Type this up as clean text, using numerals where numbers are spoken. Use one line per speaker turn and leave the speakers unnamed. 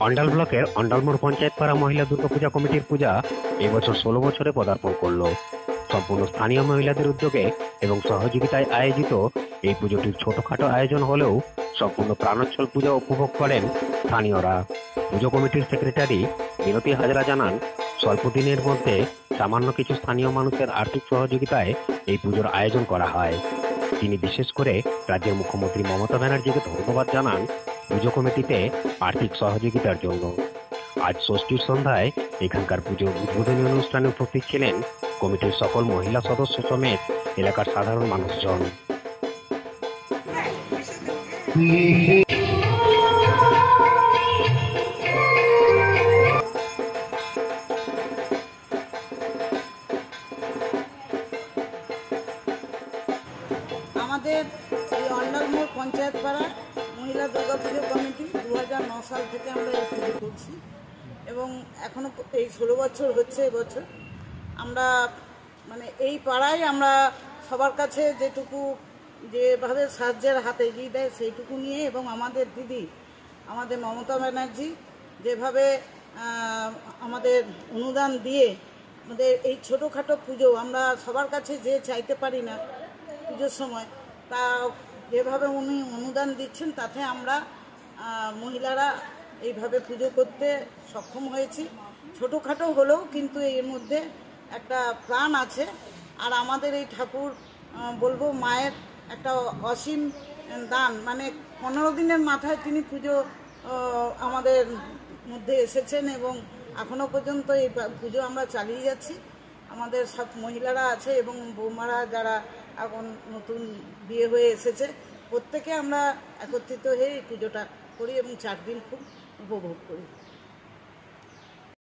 অন্ডাল ব্লকের অন্ডালমোড় পঞ্চায়েত পাড়া মহিলা দুর্গাপূজা কমিটির পূজা এবছর 16 বছরে পদার্পণ করলো। সম্পূর্ণ স্থানীয় মহিলাদের উদ্যোগে এবং সহযোগিতায় আয়োজিত এই পুজোটির ছোটখাটো আয়োজন হলেও সম্পূর্ণ প্রাণোচ্ছল পূজা উপভোগ করেন স্থানীয়রা। পুজো কমিটির সেক্রেটারি মিনতি হাজরা জানান, স্বল্প দিনের মধ্যে সামান্য কিছু স্থানীয় মানুষের আর্থিক সহযোগিতায় এই পুজোর আয়োজন করা হয়। তিনি বিশেষ করে রাজ্যের মুখ্যমন্ত্রী মমতা ব্যানার্জিকে ধন্যবাদ জানান পুজো কমিটিতে আর্থিক সহযোগিতার জন্য। আজ ষষ্ঠীর সন্ধ্যায় এখানকার পুজোর উদ্বোধনী অনুষ্ঠানে উপস্থিত ছিলেন কমিটির সকল মহিলা সদস্য সমেত এলাকার সাধারণ মানুষজন।
আমাদের এই অন্ডালমোড় পঞ্চায়েত পাড়া মহিলা দুর্গাপুজো কমিটি 2009 সাল থেকে আমরা এই পুজো করছি এবং এখনও এই 16 বছর হচ্ছে এবছর। আমরা মানে এই পাড়ায় আমরা সবার কাছে যেটুকু যেভাবে সাহায্যের হাত এগিয়ে দেয় সেইটুকু নিয়ে, এবং আমাদের দিদি আমাদের মমতা ব্যানার্জি যেভাবে আমাদের অনুদান দিয়ে আমাদের এই ছোটোখাটো পুজো আমরা সবার কাছে যে চাইতে পারি না পুজোর সময়, তা যেভাবে উনি অনুদান দিচ্ছেন তাতে আমরা মহিলারা এইভাবে পুজো করতে সক্ষম হয়েছি। ছোটোখাটো হলেও কিন্তু এর মধ্যে একটা প্রাণ আছে। আর আমাদের এই ঠাকুর বলবো মায়ের একটা অসীম দান, মানে 15 দিনের মাথায় তিনি পুজো আমাদের মধ্যে এসেছেন এবং এখনও পর্যন্ত এই পুজো আমরা চালিয়ে যাচ্ছি। আমাদের সব মহিলারা আছে এবং বৌমারা যারা এখন নতুন বিয়ে হয়ে এসেছে, প্রত্যেকে আমরা একত্রিত হয়ে এই পুজোটা করি এবং 4 দিন খুব উপভোগ করি।